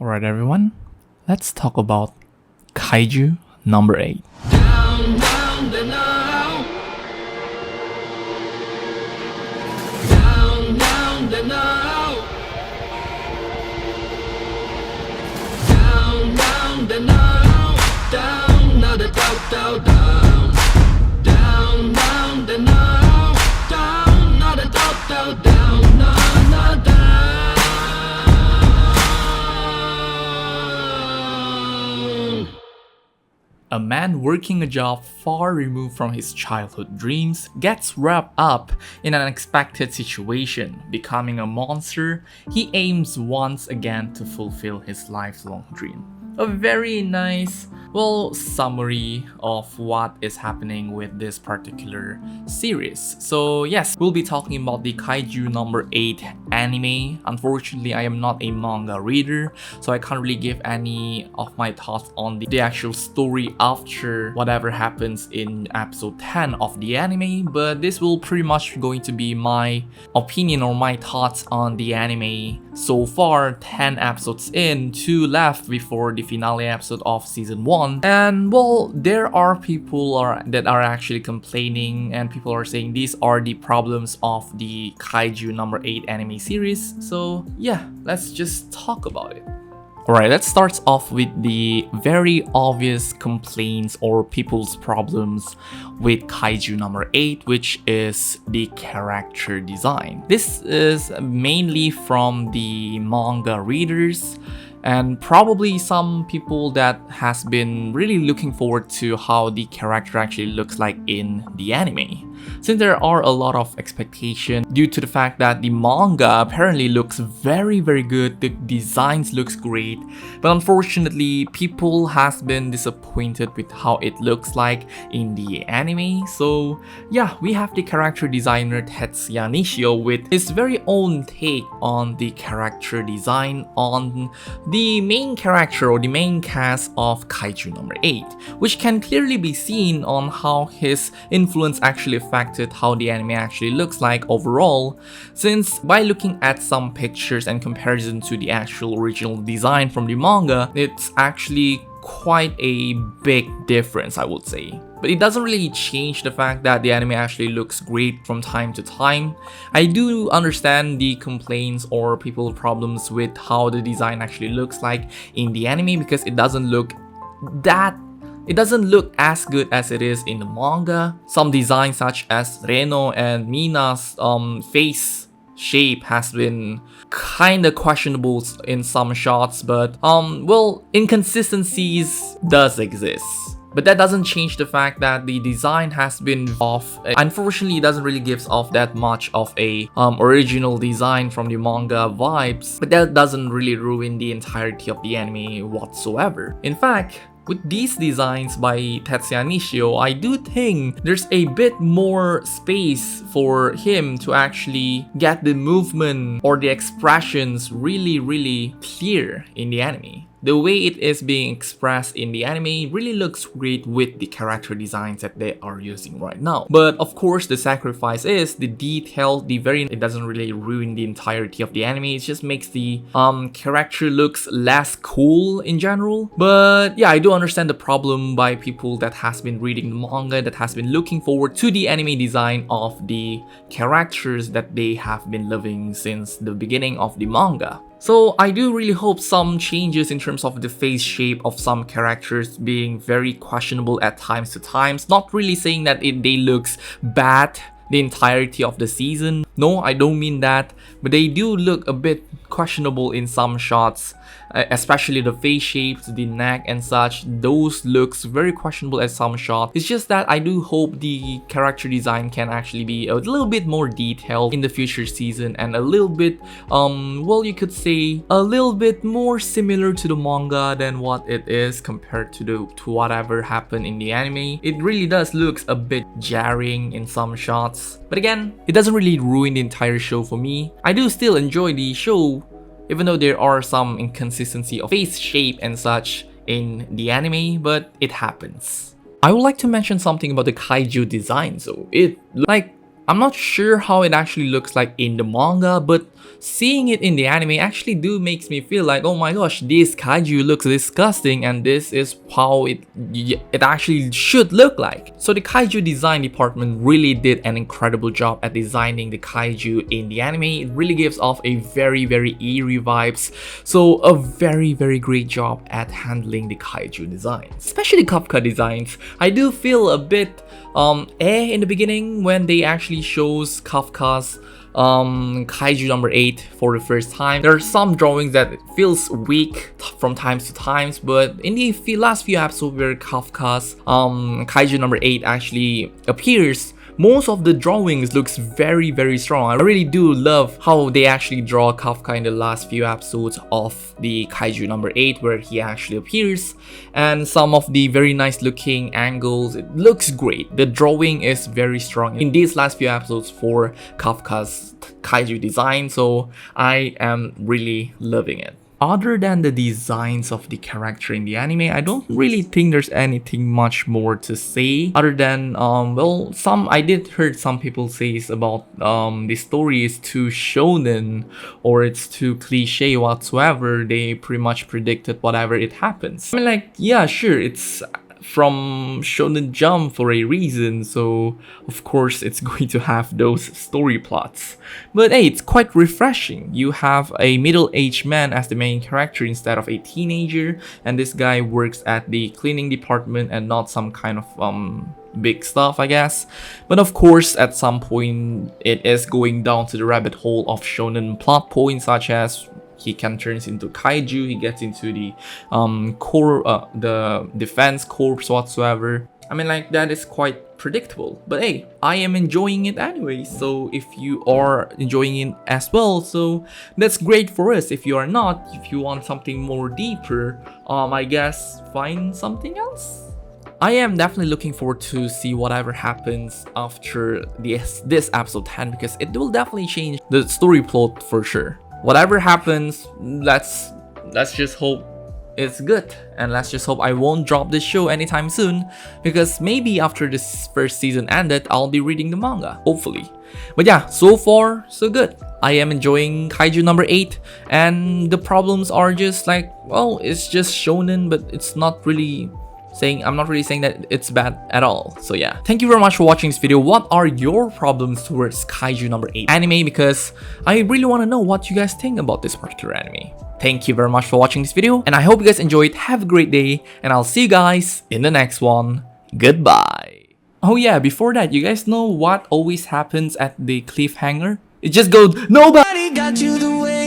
Alright everyone, let's talk about Kaiju number 8. Down, down, the now. Down, down, the now. Down, down, the now. Down, now the down, down. Down, down, the now. Down, now the down, down, down. A man working a job far removed from his childhood dreams gets wrapped up in an unexpected situation. Becoming a monster, he aims once again to fulfill his lifelong dream. A very nice, summary of what is happening with this particular series. So yes, we'll be talking about the Kaiju number 8 anime. Unfortunately, I am not a manga reader, so I can't really give any of my thoughts on the actual story after whatever happens in episode 10 of the anime, but this will pretty much going to be my opinion or my thoughts on the anime so far. 10 episodes in, 2 left before the finale episode of season 1, and there are people that are actually complaining, and people are saying these are the problems of the Kaiju number 8 anime series. So yeah, let's just talk about it. Alright, let's start off with the very obvious complaints or people's problems with Kaiju number 8, which is the character design. This is mainly from the manga readers and probably some people that has been really looking forward to how the character actually looks like in the anime. Since there are a lot of expectation due to the fact that the manga apparently looks very good, the designs looks great, but unfortunately people has been disappointed with how it looks like in the anime. So yeah, we have the character designer Tetsuya Nishio with his very own take on the character design on the main character or the main cast of Kaiju number 8, which can clearly be seen on how his influence actually affected how the anime actually looks like overall, since by looking at some pictures and comparison to the actual original design from the manga, it's actually quite a big difference, I would say. But it doesn't really change the fact that the anime actually looks great from time to time. I do understand the complaints or people's problems with how the design actually looks like in the anime, because it doesn't look as good as it is in the manga. Some designs such as Reno and Mina's face shape has been kinda questionable in some shots, but inconsistencies does exist. But that doesn't change the fact that the design has been off. Unfortunately, it doesn't really give off that much of a original design from the manga vibes, but that doesn't really ruin the entirety of the anime whatsoever. In fact, with these designs by Tetsuya Nishio, I do think there's a bit more space for him to actually get the movement or the expressions really clear in the anime. The way it is being expressed in the anime really looks great with the character designs that they are using right now. But of course, the sacrifice is the detail, it doesn't really ruin the entirety of the anime. It just makes the character looks less cool in general. But yeah, I do understand the problem by people that has been reading the manga, that has been looking forward to the anime design of the characters that they have been loving since the beginning of the manga. So I do really hope some changes in terms of the face shape of some characters being very questionable at times to times. Not really saying that they looks bad the entirety of the season. No, I don't mean that, but they do look a bit questionable in some shots, especially the face shapes, the neck and such. Those looks very questionable at some shots. It's just that I do hope the character design can actually be a little bit more detailed in the future season, and a little bit you could say a little bit more similar to the manga than what it is compared to whatever happened in the anime. It really does looks a bit jarring in some shots, but again, it doesn't really ruin the entire show for me. I do still enjoy the show, even though there are some inconsistency of face shape and such in the anime, but it happens. I would like to mention something about the Kaiju design. So it like I'm not sure how it actually looks like in the manga, but seeing it in the anime actually makes me feel like, oh my gosh, this kaiju looks disgusting, and this is how it actually should look like. So the kaiju design department really did an incredible job at designing the kaiju in the anime. It really gives off a very eerie vibes. So a very great job at handling the kaiju designs, especially Kafka designs. I do feel a bit in the beginning when they actually shows Kafka's Kaiju number 8 for the first time. There are some drawings that feels weak from times to times, but in the last few episodes where Kafka's Kaiju number 8 actually appears, most of the drawings looks very strong. I really do love how they actually draw Kafka in the last few episodes of the Kaiju number 8 where he actually appears, and some of the very nice looking angles. It looks great. The drawing is very strong in these last few episodes for Kafka's Kaiju design, so I am really loving it. Other than the designs of the character in the anime, I don't really think there's anything much more to say other than well, I did heard some people say about the story is too shonen or it's too cliche whatsoever. They pretty much predicted whatever it happens. I mean, like, yeah, sure, it's from Shonen Jump for a reason, so of course it's going to have those story plots. But hey, it's quite refreshing. You have a middle-aged man as the main character instead of a teenager, and this guy works at the cleaning department and not some kind of big stuff, I guess. But of course, at some point, it is going down to the rabbit hole of shonen plot points, such as he can turn into kaiju, he gets into the the defense corps whatsoever. I mean, like, that is quite predictable. But hey, I am enjoying it anyway, so if you are enjoying it as well, so that's great for us. If you are not, if you want something more deeper, I guess find something else. I am definitely looking forward to see whatever happens after this episode 10, because it will definitely change the story plot for sure. Whatever happens, let's just hope it's good, and let's just hope I won't drop this show anytime soon, because maybe after this first season ended, I'll be reading the manga, hopefully. But yeah, so far so good. I am enjoying Kaiju number 8, and the problems are just like, well, it's just shonen, but it's not really I'm not really saying that it's bad at all. So yeah, thank you very much for watching this video. What are your problems towards Kaiju number 8 anime? Because I really want to know what you guys think about this particular anime. Thank you very much for watching this video, and I hope you guys enjoyed. Have a great day, and I'll see you guys in the next one. Goodbye. Oh yeah, before that, you guys know what always happens at the cliffhanger? It just goes, nobody got you the way